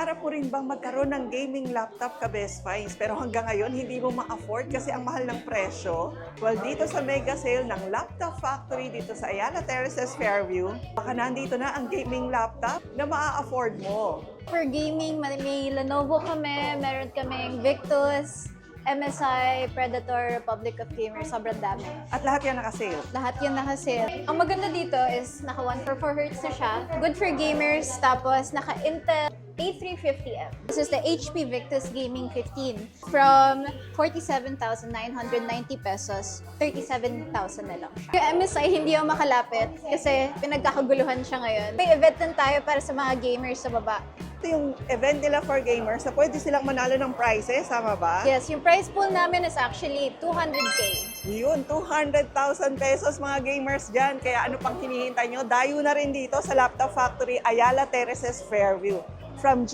Pangarap mo rin bang magkaroon ng gaming laptop ka, Best Finds? Pero hanggang ngayon, hindi mo ma-afford kasi ang mahal ng presyo? Well, dito sa mega sale ng Laptop Factory dito sa Ayala Terraces, Fairview, baka nandito na ang gaming laptop na maa-afford mo. For gaming, may Lenovo kami, meron kaming Victus, MSI, Predator, Republic of Gamers, sobrang dami. At lahat yan naka-sale. Lahat yun naka-sale. Ang maganda dito is naka 144Hz na siya. Good for gamers. Tapos naka Intel A350M. This is the HP Victus Gaming 15. From 47,990 pesos, 37,000 na lang siya. Yung MSI hindi ako makalapit kasi pinagkakaguluhan siya ngayon. May event din tayo para sa mga gamers sa baba. Ito yung event nila for gamers na pwede silang manalo ng prizes, tama ba? Yes, yung prize pool namin is actually 200K. Yun, 200,000 pesos mga gamers dyan. Kaya ano pang hinihintay nyo? Dayo na rin dito sa Laptop Factory, Ayala Terraces, Fairview. From June